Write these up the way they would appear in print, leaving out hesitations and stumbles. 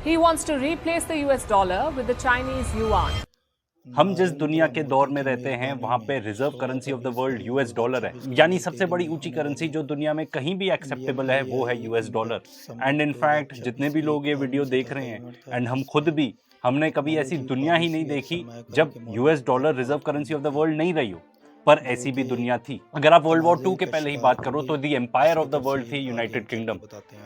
He wants to replace the US dollar with the Chinese yuan. हम जिस दुनिया के दौर में रहते हैं वहां पे reserve currency of the world US dollar है, यानी सबसे बड़ी ऊंची करेंसी जो दुनिया में कहीं भी एक्सेप्टेबल है वो है यूएस डॉलर। एंड इनफैक्ट जितने भी लोग ये वीडियो देख रहे हैं एंड हम खुद भी, हमने कभी ऐसी दुनिया ही नहीं देखी जब US dollar reserve currency of the world नहीं रही हो, पर ऐसी भी दुनिया थी। अगर आप वर्ल्ड वॉर 2 के पहले ही बात करो तो the empire of the world थी United Kingdom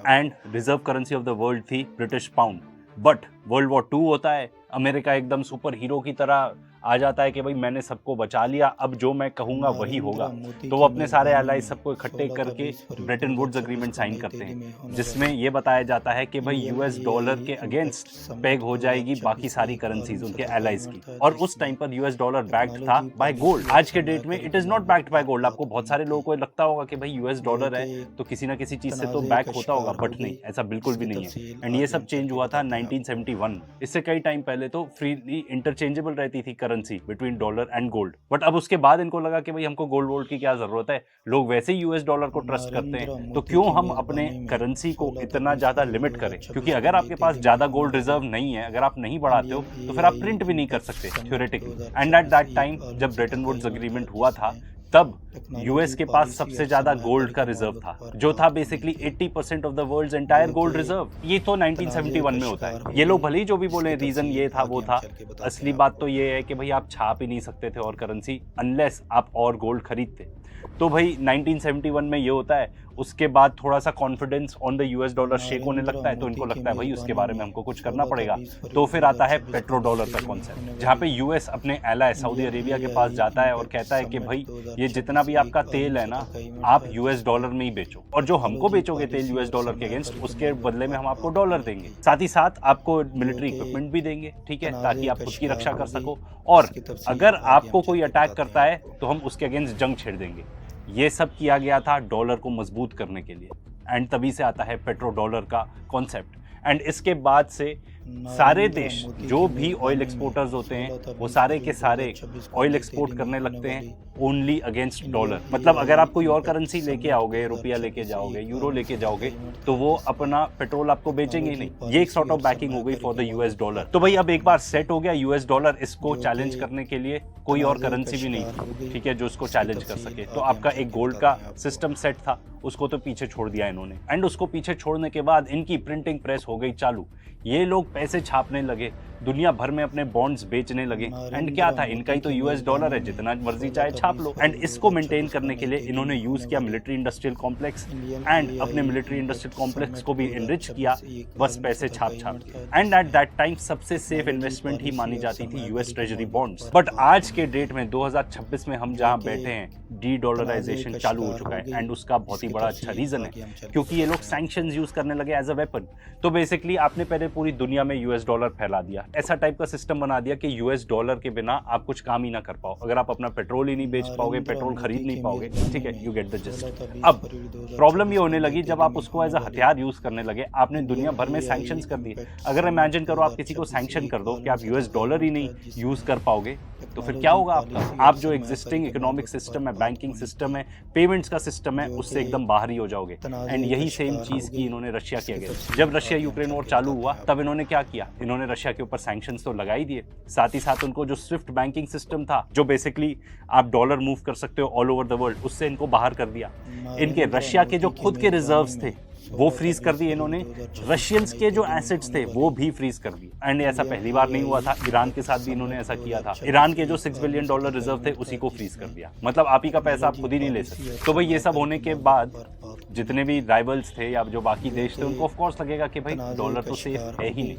and reserve currency of the world थी British pound. But world war 2 होता है, अमेरिका एकदम सुपर हीरो की तरह आ जाता है कि भाई मैंने सबको बचा लिया, अब जो मैं कहूंगा वही होगा। तो वो अपने सारे एलाइज सबको इकट्ठे करके ब्रेटन वुड्स एग्रीमेंट साइन करते हैं, जिसमें ये बताया जाता है कि भाई यूएस डॉलर के अगेंस्ट पेग हो जाएगी बाकी सारी करेंसीज उनके एलाइज की। और उस टाइम पर यूएस डॉलर बैक्ड था बाय गोल्ड। आज के डेट में it is not backed by gold. आपको बहुत सारे लोगों को लगता होगा कि भाई यूएस डॉलर है तो किसी ना किसी चीज से तो बैक होता होगा, बट नहीं, ऐसा बिल्कुल भी नहीं है। एंड ये सब चेंज हुआ था 1971। इससे कई टाइम पहले तो फ्रीली इंटरचेंजेबल रहती थी currency between dollar and gold, but अब उसके बाद इनको लगा कि भाई हमको गोल्ड वोल्ड की क्या जरूरत है, लोग वैसे ही यूएस डॉलर को ट्रस्ट करते हैं, तो क्यों हम अपने करेंसी को इतना ज्यादा लिमिट करें। क्योंकि अगर आपके पास ज्यादा गोल्ड रिजर्व नहीं है, अगर आप नहीं बढ़ाते हो तो फिर आप प्रिंट भी नहीं कर सकते theoretically. And at that time जब ब्रेटन वुड्स एग्रीमेंट हुआ था तब यूएस के पास सबसे ज्यादा गोल्ड का रिजर्व था, जो था basically 80% of the world's entire gold reserve. ये तो 1971 में होता है। ये लोग भले ही जो भी बोले रीजन ये था वो था, असली बात तो ये है कि भाई आप छाप ही नहीं सकते थे और करेंसी अनलेस आप और गोल्ड खरीदते। तो भाई 1971 में ये होता है। उसके बाद थोड़ा सा confidence on the US dollar shake होने लगता है, तो इनको लगता है भाई उसके बारे में हमको कुछ करना पड़ेगा। तो फिर आता है पेट्रो डॉलर का कॉन्सेप्ट, जहाँ पे यूएस अपने एलाय सऊदी अरेबिया के पास जाता है और कहता है कि भाई ये जितना भी आपका तेल है ना, आप यूएस डॉलर में ही बेचो, और जो हमको बेचोगे तेल यूएस डॉलर के अगेंस्ट, उसके बदले में हम आपको डॉलर देंगे, साथ ही साथ आपको मिलिट्री इक्विपमेंट भी देंगे, ठीक है, ताकि आप खुद की रक्षा कर सको, और अगर आपको कोई अटैक करता है तो हम उसके अगेंस्ट जंग छेड़ देंगे। ये सब किया गया था डॉलर को मजबूत करने के लिए। एंड तभी से आता है पेट्रो डॉलर का कॉन्सेप्ट। एंड इसके बाद से सारे देश जो भी ऑयल एक्सपोर्टर्स होते हैं वो सारे के सारे ऑयल एक्सपोर्ट करने लगते हैं ओनली अगेंस्ट डॉलर। मतलब अगर आप कोई और करेंसी लेके आओगे, रुपया लेके जाओगे, यूरो लेके जाओगे, तो वो अपना पेट्रोल आपको बेचेंगे ही नहीं। ये एक सॉर्ट ऑफ बैकिंग हो गई फॉर द यूएस डॉलर। तो भाई अब एक बार सेट हो गया यूएस डॉलर, इसको चैलेंज करने के लिए कोई और करेंसी भी नहीं थी, ठीक है, जो इसको चैलेंज कर सके। तो आपका एक गोल्ड का सिस्टम सेट था, उसको तो पीछे छोड़ दिया इन्होंने। एंड उसको पीछे छोड़ने के बाद इनकी प्रिंटिंग प्रेस हो गई चालू। ये लोग पैसे छापने लगे, दुनिया भर में अपने बॉन्ड्स बेचने लगे। एंड क्या था, इनका ही तो यूएस डॉलर है, जितना मर्जी चाहे छाप लो। एंड इसको मेंटेन करने के लिए इन्होंने यूज किया मिलिट्री इंडस्ट्रियल कॉम्प्लेक्स, एंड अपने मिलिट्री इंडस्ट्रियल कॉम्प्लेक्स को भी एनरिच किया, बस पैसे छाप के। एंड एट दैट टाइम सबसे सेफ इन्वेस्टमेंट ही मानी जाती थी यूएस ट्रेजरी बॉन्ड्स। बट आज के डेट में 2026 में हम जहां बैठे हैं, डी डॉलराइजेशन चालू हो चुका है। एंड उसका बहुत ही बड़ा अच्छा रीजन है क्योंकि ये लोग सैंक्शंस यूज करने लगे एज अ वेपन। तो बेसिकली आपने पहले पूरी दुनिया में यूएस डॉलर फैला दिया, ऐसा टाइप का सिस्टम बना दिया कि यूएस डॉलर के बिना आप कुछ काम ही ना कर पाओ। अगर आप अपना पेट्रोल ही नहीं बेच पाओगे, पेट्रोल खरीद नहीं पाओगे, ठीक है, यू गेट द जस्ट। अब प्रॉब्लम ये होने लगी जब आप उसको एज अ हथियार यूज करने लगे, आपने दुनिया भर में सैंक्शंस कर दिए। अगर इमेजिन करो आप किसी को सैंक्शन कर दो कि आप यूएस डॉलर ही नहीं यूज कर पाओगे, तो फिर क्या होगा आपका? आप जो एग्जिस्टिंग इकोनॉमिक सिस्टम है, बैंकिंग सिस्टम है, पेमेंट्स का सिस्टम है, उससे एकदम बाहर ही हो जाओगे। एंड यही सेम चीज की इन्होंने रशिया के अगेंस्ट। जब रशिया यूक्रेन वॉर चालू हुआ तब इन्होंने क्या किया, इन्होंने रशिया के ऊपर सैंक्शंस तो लगा ही दिए, साथ ही साथ उनको जो स्विफ्ट बैंकिंग सिस्टम था, जो बेसिकली आप डॉलर मूव कर सकते हो ऑल ओवर द वर्ल्ड, उससे इनको बाहर कर दिया। इनके रशिया के जो खुद के रिजर्व्स थे वो फ्रीज कर दिए इन्होंने, रशियंस के जो एसेट्स थे वो भी फ्रीज कर दिए। एंड ऐसा पहली बार नहीं हुआ था, ईरान के साथ भी इन्होंने ऐसा किया था। ईरान के जो $6 बिलियन रिजर्व थे उसी को फ्रीज कर दिया। मतलब आप ही का पैसा आप खुद ही नहीं ले सकते। तो भाई ये सब होने के बाद जितने भी राइवल्स थे या जो बाकी देश थे, उनको ऑफकोर्स लगेगा कि भाई डॉलर तो सेफ है ही नहीं।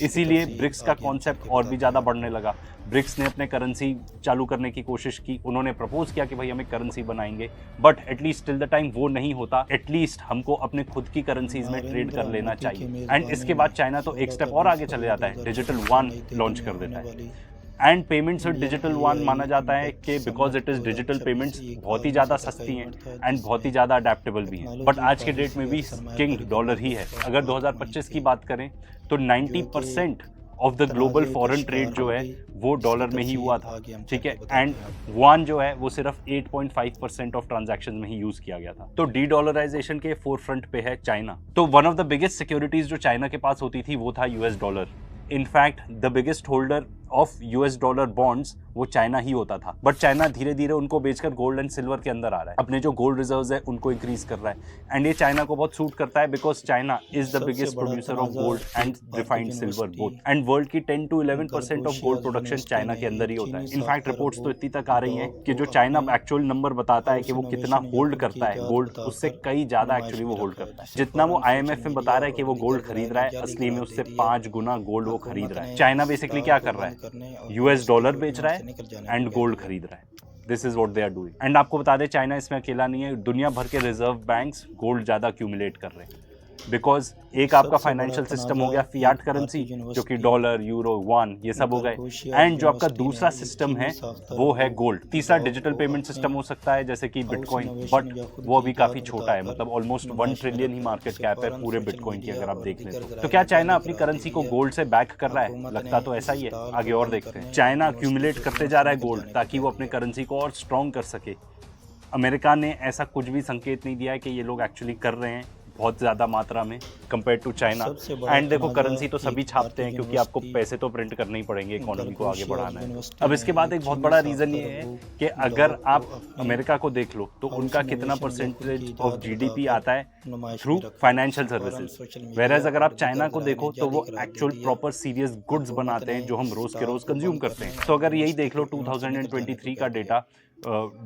इसीलिए ब्रिक्स का कॉन्सेप्ट और भी ज़्यादा बढ़ने लगा। ब्रिक्स ने अपने करेंसी चालू करने की कोशिश की, उन्होंने प्रपोज किया कि भाई हम एक करेंसी बनाएंगे, but at least till the time वो नहीं होता, एटलीस्ट हमको अपने खुद की करेंसीज में ट्रेड कर लेना चाहिए। एंड इसके बाद चाइना तो एक स्टेप और आगे चले जाता है, डिजिटल युआन लॉन्च कर देता है। एंड पेमेंट्स और डिजिटल युआन माना जाता है कि because it is digital payments बहुत ही ज़्यादा सस्ती हैं एंड बहुत ही ज़्यादा अडेप्टेबल भी हैं। बट आज के डेट में भी किंग डॉलर ही है। अगर 2025 की बात करें तो 90% of the global foreign trade जो है वो डॉलर में ही हुआ था, ठीक है। एंड युआन जो है वो सिर्फ 8.5% ऑफ ट्रांजैक्शन में ही यूज किया गया था। तो डी डॉलराइजेशन के फोरफ्रंट पे है चाइना। तो one of the biggest securities जो चाइना के पास होती थी वो था US dollar. In fact the biggest holder of US dollar bonds वो चाइना ही होता था। बट चाइना धीरे धीरे उनको बेचकर गोल्ड एंड सिल्वर के अंदर आ रहा है, अपने जो गोल्ड रिजर्व्स है उनको इंक्रीज कर रहा है। एंड ये चाइना को बहुत सूट करता है because China is the biggest producer of gold and refined silver both. And world की 10 to 11% of gold production China के अंदर ही होता है। इनफैक्ट रिपोर्ट्स तो इतनी तक आ रही हैं कि जो चाइना एक्चुअल नंबर बताता है कि वो कितना होल्ड करता है गोल्ड, उससे कई ज्यादा एक्चुअली वो होल्ड करता है। जितना वो IMF में बता रहा है कि वो गोल्ड खरीद रहा है, असली में उससे 5 गुना गोल्ड वो खरीद रहा है। चाइना बेसिकली क्या कर रहा है, यूएस डॉलर बेच रहा है एंड गोल्ड खरीद रहा है। This is what they are doing. And आपको बता दें चाइना इसमें अकेला नहीं है, दुनिया भर के रिजर्व बैंक्स गोल्ड ज्यादा अक्यूमुलेट कर रहे हैं। बिकॉज एक आपका फाइनेंशियल सिस्टम हो गया फियाट करेंसी जो कि डॉलर, यूरो, युआन ये सब हो गए। एंड जो आपका दूसरा सिस्टम है वो है गोल्ड। तीसरा डिजिटल पेमेंट सिस्टम हो सकता है जैसे कि बिटकॉइन, बट वो अभी काफी छोटा है, मतलब ऑलमोस्ट 1 ट्रिलियन ही मार्केट कैप है पूरे बिटकॉइन की अगर आप देख लें तो। क्या चाइना अपनी करेंसी को गोल्ड से बैक कर रहा है? लगता तो ऐसा ही है। आगे और देखते हैं। चाइना अक्यूमुलेट करते जा रहा है गोल्ड ताकि वो अपने करेंसी को और स्ट्रॉन्ग कर सके। अमेरिका ने ऐसा कुछ भी संकेत नहीं दिया है कि ये लोग एक्चुअली कर रहे हैं बहुत ज्यादा मात्रा में कंपेयर टू चाइना। एंड देखो करेंसी तो सभी छापते हैं क्योंकि आपको पैसे तो प्रिंट करने ही पड़ेंगे, इकोनॉमी को आगे बढ़ाना है। अब इसके बाद एक बहुत बड़ा रीजन ये है कि अगर आप अमेरिका को देख लो तो उनका कितना परसेंटेज ऑफ जीडीपी आता है थ्रू फाइनेंशियल सर्विसेज, वेरएज अगर आप चाइना को देखो तो वो एक्चुअल प्रॉपर सीरियस गुड्स बनाते हैं जो हम रोज के रोज कंज्यूम करते हैं। तो अगर यही देख लो 2023 का डेटा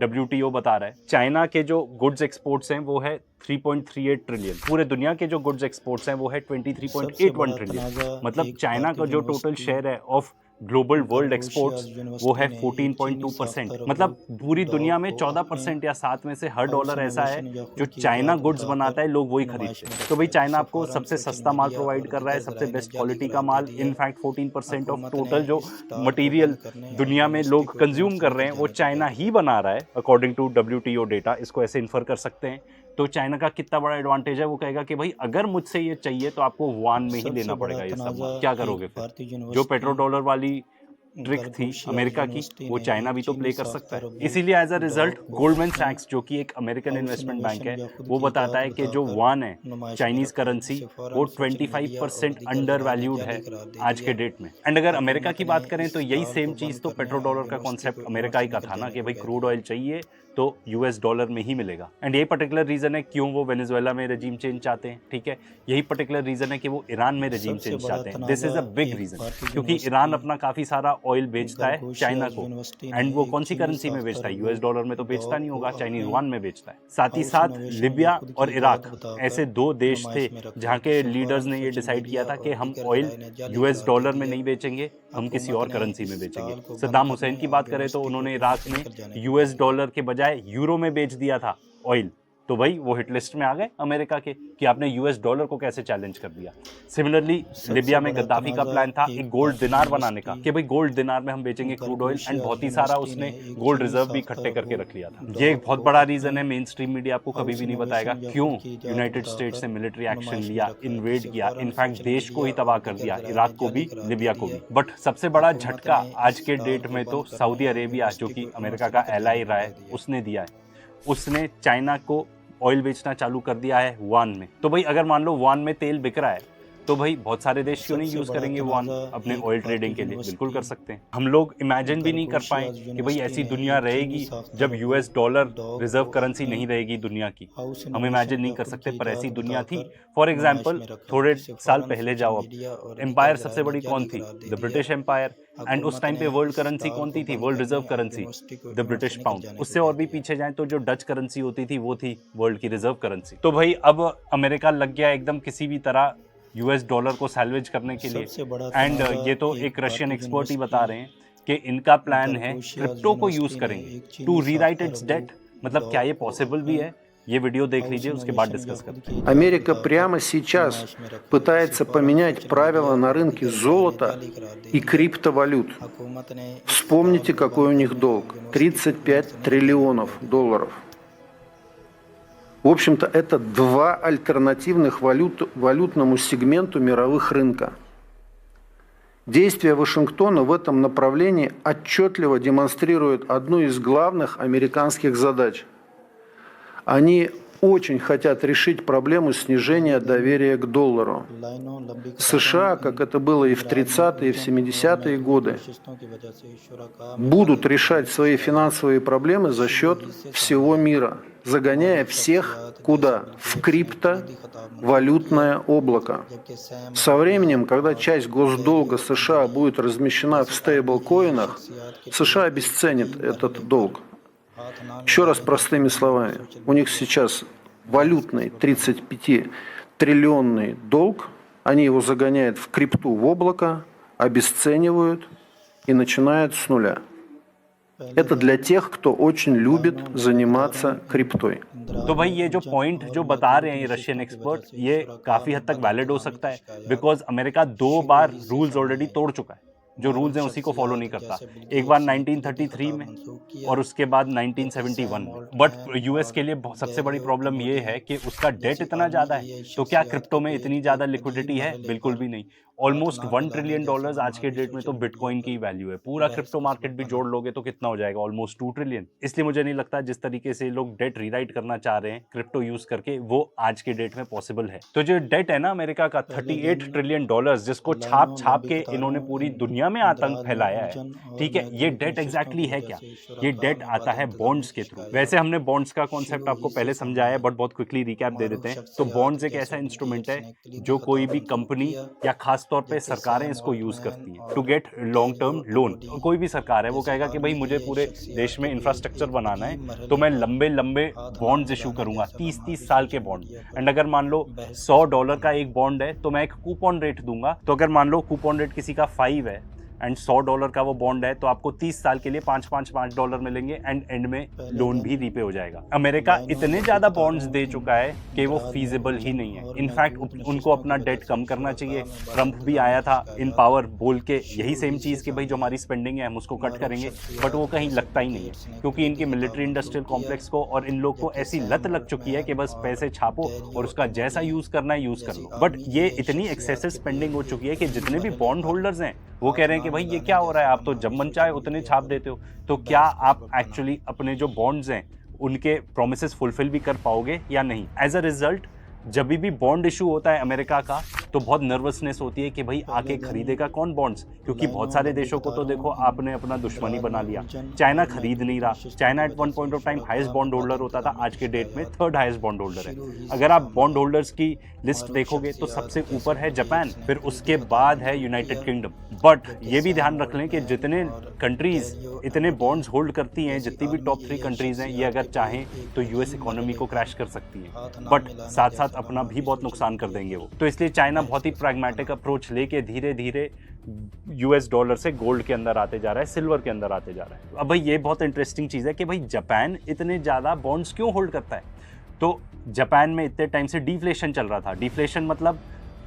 WTO बता रहा है चाइना के जो गुड्स एक्सपोर्ट्स हैं वो है 3.38 ट्रिलियन। पूरे दुनिया के जो गुड्स एक्सपोर्ट्स हैं वो है 23.81 ट्रिलियन। मतलब चाइना का जो टोटल शेयर है ऑफ ग्लोबल वर्ल्ड एक्सपोर्ट्स वो है 14.2%। मतलब पूरी दुनिया में 14% या 7 में से हर डॉलर ऐसा है जो चाइना गुड्स बनाता है, लोग वही खरीदते हैं। तो भाई चाइना आपको सबसे सस्ता माल प्रोवाइड कर रहा है, सबसे बेस्ट क्वालिटी का माल। इनफैक्ट 14% ऑफ टोटल जो मटेरियल दुनिया में लोग कंज्यूम कर रहे हैं वो चाइना ही बना रहा है अकॉर्डिंग टू WTO डेटा। इसको ऐसे इन्फर कर सकते हैं। तो चाइना का कितना बड़ा एडवांटेज है, वो कहेगा कि भाई अगर मुझसे ये चाहिए तो आपको युआन में ही लेना पड़ेगा ये सब। क्या करोगे फिर? जो पेट्रो डॉलर वाली ट्रिक थी अमेरिका की वो चाइना भी तो प्ले कर सकता है। इसीलिए एज अ रिजल्ट गोल्डमैन सैक्स जो कि एक अमेरिकन इन्वेस्टमेंट बैंक है वो बताता है कि जो युआन है चाइनीज करेंसी वो 25% अंडर वैल्यूड है आज के डेट में। एंड अगर अमेरिका की बात करें तो यही सेम चीज तो पेट्रो डॉलर का कॉन्सेप्ट अमेरिका ही का था ना कि भाई क्रूड ऑयल चाहिए तो यूएस डॉलर में ही मिलेगा। एंड यही पर्टिकुलर रीजन है क्यों वो वेनेजुएला में रेजीम चेंज चाहते हैं, ठीक है। यही पर्टिकुलर रीजन है कि वो ईरान में रेजीम चेंज चाहते हैं। This is a big reason क्योंकि ईरान अपना काफी सारा ऑयल बेचता है चाइना को। एंड वो कौन सी करेंसी में बेचता है? यूएस डॉलर में तो बेचता नहीं होगा, चाइनीज युआन में बेचता है। साथ ही साथ लिबिया और इराक ऐसे 2 देश थे जहाँ के लीडर्स ने ये डिसाइड किया था कि हम ऑयल यूएस डॉलर में नहीं बेचेंगे, हम किसी और करेंसी में बेचेंगे। सद्दाम हुसैन की बात करें तो उन्होंने इराक में यूएस डॉलर के बजाय यूरो में बेच दिया था ऑयल। तो भाई वो हिट लिस्ट में आ गए अमेरिका के कि आपने यूएस डॉलर को कैसे चैलेंज कर दिया। सिमिलरली लिबिया में गद्दाफी का प्लान था एक गोल्ड दिनार बनाने का कि भाई गोल्ड दिनार में हम बेचेंगे क्रूड ऑयल। एंड बहुत ही सारा उसने गोल्ड रिजर्व भी इकट्ठे करके रख लिया था। ये एक बहुत बड़ा रीजन है, मेन स्ट्रीम मीडिया आपको कभी भी नहीं बताएगा क्यों यूनाइटेड स्टेट्स ने मिलिट्री एक्शन लिया, इन्वेड किया, इनफैक्ट देश को ही तबाह कर दिया, इराक को भी, लिबिया को भी। बट सबसे बड़ा झटका आज के डेट में तो सऊदी अरेबिया जो कि अमेरिका का एलाई रहा है उसने दिया है। उसने चाइना को ऑयल बेचना चालू कर दिया है युआन में। तो भाई अगर मान लो युआन में तेल बिक रहा है तो भाई बहुत सारे देश क्यों नहीं यूज करेंगे युआन अपने ऑयल ट्रेडिंग के लिए? बिल्कुल कर सकते हैं। हम लोग इमेजिन भी नहीं कर पाए कि भाई ऐसी दुनिया रहेगी जब यूएस डॉलर रिजर्व करेंसी नहीं रहेगी दुनिया की। हम इमेजिन नहीं कर सकते पर ऐसी दुनिया थी। फॉर एग्जाम्पल थोड़े साल पहले जाओ, अब एम्पायर सबसे बड़ी कौन थी? The British empire. एंड उस टाइम पे वर्ल्ड करेंसी कौन थी? World reserve currency the British pound. उससे और भी पीछे जाएं तो जो डच करेंसी होती थी वो थी वर्ल्ड की रिजर्व करेंसी। तो भाई अब अमेरिका लग गया एकदम किसी भी तरह यूएस डॉलर को सैल्वेज करने के लिए। एंड ये तो एक रशियन एक्सपर्ट ही बता रहे हैं कि इनका प्लान है क्रिप्टो को यूज करेंगे टू रीराइट इट्स डेट। मतलब क्या ये पॉसिबल भी है? ये वीडियो देख लीजिए, उसके बाद डिस्कस करते हैं। Америка прямо сейчас пытается поменять правила на рынке золота и криптовалют. Вспомните, какой у них долг – 35 триллионов долларов. В общем-то, это 2 альтернативных валютному сегменту мировых рынка. Действия Вашингтона в этом направлении отчетливо демонстрируют одну из главных американских задач. Они очень хотят решить проблему снижения доверия к доллару. США, как это было и в 30-е, и в 70-е годы, будут решать свои финансовые проблемы за счет всего мира, загоняя всех куда? В криптовалютное облако. Со временем, когда часть госдолга США будет размещена в стейблкоинах, США обесценит этот долг. Еще раз простыми словами, у них сейчас валютный 35-триллионный долг, они его загоняют в крипту, в облако, обесценивают и начинают с нуля. Это для тех, кто очень любит заниматься криптой. तो भाई ये जो पॉइंट जो बता रहे हैं ये रशियन एक्सपर्ट, ये काफ़ी हद तक वैलिड हो सकता है, because America 2 bar rules already तोड़ चुका है। जो रूल्स हैं उसी को फॉलो नहीं करता। एक बार 1933 में और उसके बाद 1971 में। बट यूएस के लिए सबसे बड़ी प्रॉब्लम ये है कि उसका डेट इतना ज़्यादा है, तो क्या क्रिप्टो में इतनी ज़्यादा लिक्विडिटी है? बिल्कुल भी नहीं। ऑलमोस्ट $1 ट्रिलियन आज के डेट में तो बिटकॉइन की वैल्यू है। पूरा क्रिप्टो मार्केट भी जोड़ लोगे तो कितना हो जाएगा? Almost 2 trillion. इसलिए मुझे नहीं लगता जिस तरीके से लोग डेट रीराइट करना चाह रहे हैं क्रिप्टो यूज करके, वो आज के डेट में पॉसिबल है। तो जो डेट है ना अमेरिका का $38 ट्रिलियन, जिसको छाप छाप के इन्होंने पूरी दुनिया में आतंक फैलाया है, ठीक है, ये डेट एग्जैक्टली है क्या? ये डेट आता है बॉन्ड्स के थ्रू। वैसे हमने बॉन्ड्स का कॉन्सेप्ट आपको पहले समझाया है, बट बहुत क्विकली रिकैप दे देते हैं। तो बॉन्ड्स एक ऐसा इंस्ट्रूमेंट है जो कोई भी कंपनी या खास तौर पे सरकारें इसको यूज करती हैं to get long term loan. कोई भी सरकार है वो कहेगा कि भाई मुझे पूरे देश में इंफ्रास्ट्रक्चर बनाना है, तो मैं लंबे लंबे बॉन्ड्स इशू करूंगा, 30-30 साल के बॉन्ड। एंड अगर मान लो $100 का एक बॉन्ड है तो मैं एक कूपन रेट दूंगा। तो अगर मान लो कूपन रेट किसी का 5 है एंड $100 का वो बॉन्ड है, तो आपको 30 साल के लिए $5 मिलेंगे एंड एंड में लोन भी रीपे हो जाएगा। अमेरिका इतने ज्यादा बॉन्ड्स दे चुका है कि वो फीजिबल ही नहीं है। इनफैक्ट उनको अपना डेट कम करना चाहिए। ट्रंप भी आया था इन पावर बोल के यही सेम चीज कि भाई जो हमारी स्पेंडिंग है हम उसको कट करेंगे, बट वो कहीं लगता ही नहीं है, क्योंकि इनकी मिलिट्री इंडस्ट्रियल कॉम्प्लेक्स को और इन लोग को ऐसी लत लग चुकी है कि बस पैसे छापो और उसका जैसा यूज करना है यूज कर लो। बट ये इतनी एक्सेसिव स्पेंडिंग हो चुकी है कि जितने भी बॉन्ड होल्डर्स हैं वो कह रहे हैं कि भाई ये क्या हो रहा है, आप तो जब मन चाहे उतने छाप देते हो। तो क्या आप एक्चुअली अपने जो बॉन्ड्स हैं उनके प्रोमिसेस फुलफिल भी कर पाओगे या नहीं? एज अ रिजल्ट जब भी बॉन्ड इशू होता है अमेरिका का, तो बहुत नर्वसनेस होती है कि भाई आके खरीदेगा कौन बॉन्ड्स, क्योंकि बहुत सारे देशों को तो देखो आपने अपना दुश्मनी बना लिया। चाइना खरीद नहीं रहा। China eight one point of time highest bond holder होता था, आज के डेट में 3rd हाईएस्ट बॉन्ड होल्डर है। अगर आप बॉन्ड होल्डर्स की लिस्ट देखोगे तो सबसे ऊपर है जापान, फिर उसके बाद है यूनाइटेड किंगडम। बट ये भी ध्यान रख लें कि जितने कंट्रीज इतने बॉन्ड्स होल्ड करती हैं, जितनी भी टॉप 3 कंट्रीज हैं, ये अगर चाहें तो यूएस इकोनॉमी को क्रैश कर सकती है, बट साथ साथ अपना भी बहुत नुकसान कर देंगे वो। तो इसलिए चाइना बहुत ही प्रैग्मेटिक अप्रोच लेके धीरे धीरे यूएस डॉलर से गोल्ड के अंदर आते जा रहा है, सिल्वर के अंदर आते जा रहा है। अब भाई ये बहुत इंटरेस्टिंग चीज़ है कि भाई जापान इतने ज़्यादा बॉन्ड्स क्यों होल्ड करता है? तो जापान में इतने टाइम से डिफ्लेशन चल रहा था। डिफ्लेशन मतलब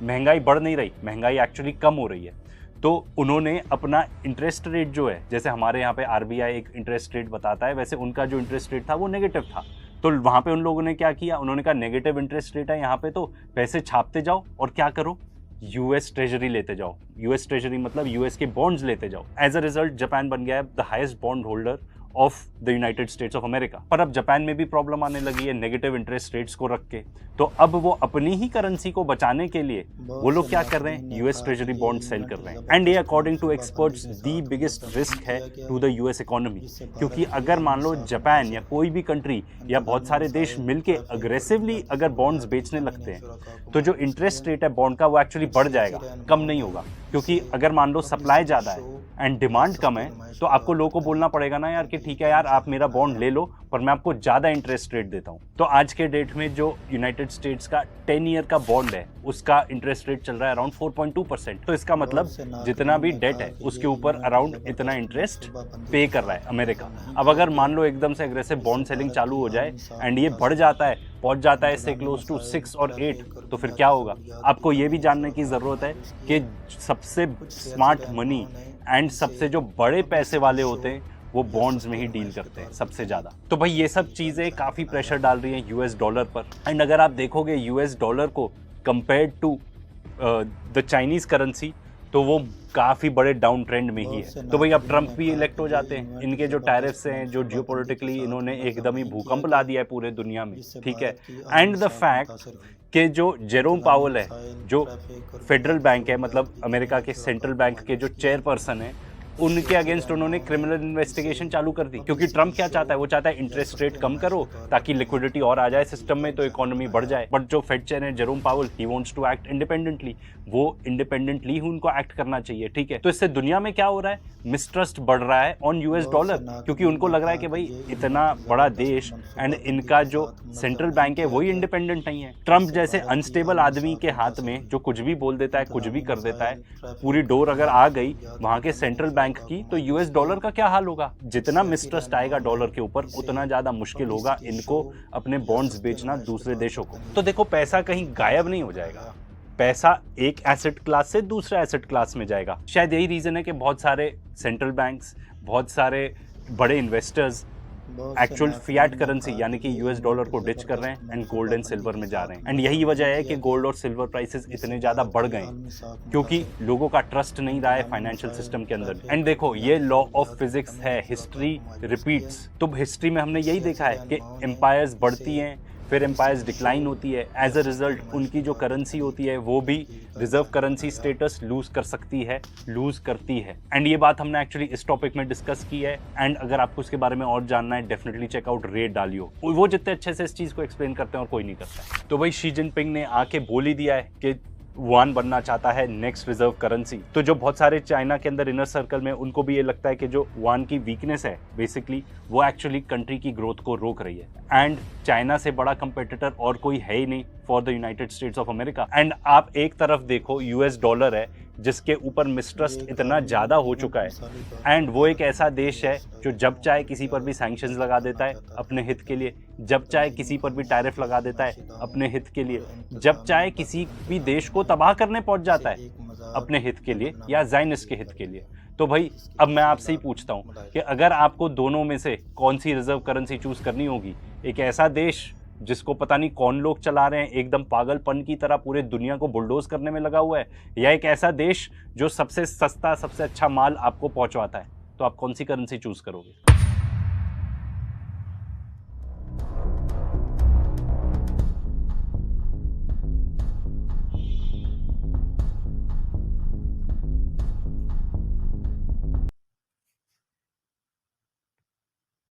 महंगाई बढ़ नहीं रही, महंगाई एक्चुअली कम हो रही है। तो उन्होंने अपना इंटरेस्ट रेट जो है, जैसे हमारे यहाँ पे आरबीआई एक इंटरेस्ट रेट बताता है, वैसे उनका जो इंटरेस्ट रेट था वो नेगेटिव था। तो वहाँ पे उन लोगों ने क्या किया, उन्होंने कहा नेगेटिव इंटरेस्ट रेट है यहाँ पे, तो पैसे छापते जाओ और क्या करो, यूएस ट्रेजरी लेते जाओ। यूएस ट्रेजरी मतलब यूएस के बॉन्ड्स लेते जाओ। एज अ रिजल्ट जापान बन गया है the highest bond holder of the United states of America. पर अब जापान में भी प्रॉब्लम आने लगी है नेगेटिव इंटरेस्ट रेट्स को रख के। तो अब वो अपनी ही करेंसी को बचाने के लिए वो लोग क्या कर रहे हैं, यूएस ट्रेजरी बॉन्ड सेल कर रहे हैं। एंड ये according to experts the biggest risk है टू द यूएस इकोनॉमी, क्योंकि अगर मान लो जापान या कोई भी कंट्री या बहुत सारे देश मिलके अग्रेसिवली अगर बॉन्ड्स बेचने लगते हैं, तो जो इंटरेस्ट रेट है बॉन्ड का वो एक्चुअली बढ़ जाएगा, कम नहीं होगा। क्योंकि अगर मान लो सप्लाई ज़्यादा है एंड डिमांड कम है, तो आपको लोगों को बोलना पड़ेगा ना यार कि ठीक है यार आप मेरा बॉन्ड ले लो पर मैं आपको ज़्यादा इंटरेस्ट रेट देता हूँ। तो आज के डेट में जो यूनाइटेड स्टेट्स का 10 ईयर का बॉन्ड है उसका इंटरेस्ट रेट चल रहा है अराउंड 4.2%। तो इसका मतलब जितना भी डेट है उसके ऊपर अराउंड इतना इंटरेस्ट पे कर रहा है अमेरिका। अब अगर मान लो एकदम से एग्रेसिव बॉन्ड सेलिंग चालू हो जाए एंड ये बढ़ जाता है, पहुंच जाता है इससे क्लोज टू 6 और 8, तो फिर क्या होगा? आपको ये भी जानने की ज़रूरत है कि सबसे स्मार्ट मनी एंड सबसे जो बड़े पैसे वाले होते हैं वो बॉन्ड्स में ही डील करते हैं सबसे ज़्यादा। तो भाई ये सब चीज़ें काफ़ी प्रेशर डाल रही हैं यूएस डॉलर पर। एंड अगर आप देखोगे यूएस डॉलर को compared to the Chinese currency, तो वो काफ़ी बड़े डाउन ट्रेंड में ही है। तो भाई अब ट्रम्प भी इलेक्ट हो जाते हैं, इनके जो टैरिफ्स हैं, जो जियोपॉलिटिकली इन्होंने एकदम ही भूकंप ला दिया है पूरे दुनिया में, ठीक है। एंड द फैक्ट कि जो जेरोम पावल है, जो फेडरल बैंक है, मतलब अमेरिका के सेंट्रल बैंक के जो चेयरपर्सन है, उनके अगेंस्ट उन्होंने क्रिमिनल इन्वेस्टिगेशन चालू कर दी। क्योंकि ट्रम्प क्या चाहता है, वो चाहता है इंटरेस्ट रेट कम करो ताकि लिक्विडिटी और आ जाए सिस्टम में, तो इकोनॉमी बढ़ जाए। बट जो फेड चेयर है Jerome Powell, he wants to act independently, वो इंडिपेंडेंटली ही उनको एक्ट करना चाहिए, ठीक है। तो इससे दुनिया में क्या हो रहा है, मिसट्रस्ट बढ़ रहा है ऑन यूएस डॉलर, क्योंकि उनको लग रहा है कि भाई इतना बड़ा देश एंड इनका जो सेंट्रल बैंक है वही इंडिपेंडेंट नहीं है। ट्रम्प जैसे अनस्टेबल आदमी के हाथ में जो कुछ भी बोल देता है, कुछ भी कर देता है, पूरी डोर अगर आ गई वहां के सेंट्रल बैंक की, तो यूएस डॉलर का क्या हाल होगा। जितना मिसट्रस्ट आएगा डॉलर के ऊपर, उतना ज्यादा मुश्किल होगा इनको अपने बॉन्ड्स बेचना दूसरे देशों को। तो देखो, पैसा कहीं गायब नहीं हो जाएगा, पैसा एक एसेट क्लास से दूसरे एसेट क्लास में जाएगा। शायद यही रीजन है कि बहुत सारे सेंट्रल बैंक्स, बहुत सारे बड़े इन्वेस्टर्स एक्चुअल फियाट करेंसी यानी कि यूएस डॉलर को डिच कर रहे हैं एंड गोल्ड एंड सिल्वर में जा रहे हैं। एंड यही वजह है कि गोल्ड और सिल्वर प्राइसेस इतने ज्यादा बढ़ गए, क्योंकि लोगों का ट्रस्ट नहीं रहा है फाइनेंशियल सिस्टम के अंदर। एंड देखो, ये लॉ ऑफ फिजिक्स है, हिस्ट्री रिपीट्स। तो हिस्ट्री में हमने यही देखा है कि एम्पायर्स बढ़ती हैं, फिर एम्पायर्स डिक्लाइन होती है। एज अ रिजल्ट उनकी जो करेंसी होती है वो भी रिजर्व करेंसी स्टेटस लूज कर सकती है, लूज करती है। एंड ये बात हमने एक्चुअली इस टॉपिक में डिस्कस की है। एंड अगर आपको इसके बारे में और जानना है, डेफिनेटली चेकआउट रेट डालियो, वो जितने अच्छे से इस चीज़ को एक्सप्लेन करते हैं और कोई नहीं करता है। तो भाई शी जिनपिंग ने आके बोल ही दिया है कि युआन बनना चाहता है नेक्स्ट रिजर्व करेंसी। तो जो बहुत सारे चाइना के अंदर इनर सर्कल में, उनको भी ये लगता है कि जो युआन की वीकनेस है बेसिकली, वो एक्चुअली कंट्री की ग्रोथ को रोक रही है। एंड चाइना से बड़ा कंपेटिटर और कोई है ही नहीं for the United states of America. And आप एक तरफ देखो, यूएस डॉलर है जिसके ऊपर मिसट्रस्ट इतना ज़्यादा हो चुका है, एंड वो एक ऐसा देश है जो जब चाहे किसी पर भी सैंक्शंस लगा देता है अपने हित के लिए, जब चाहे किसी पर भी टैरिफ लगा देता है अपने हित के लिए, जब चाहे किसी भी देश को तबाह करने पहुंच जाता है अपने हित के लिए या ज़ायनिस्ट के हित के लिए। तो भाई अब मैं आपसे ही पूछता हूँ कि अगर आपको दोनों में से कौन सी रिजर्व करेंसी चूज करनी होगी, एक ऐसा देश जिसको पता नहीं कौन लोग चला रहे हैं, एकदम पागलपन की तरह पूरे दुनिया को बुलडोज करने में लगा हुआ है, या एक ऐसा देश जो सबसे सस्ता, सबसे अच्छा माल आपको पहुंचवाता है, तो आप कौन सी करेंसी चूज करोगे?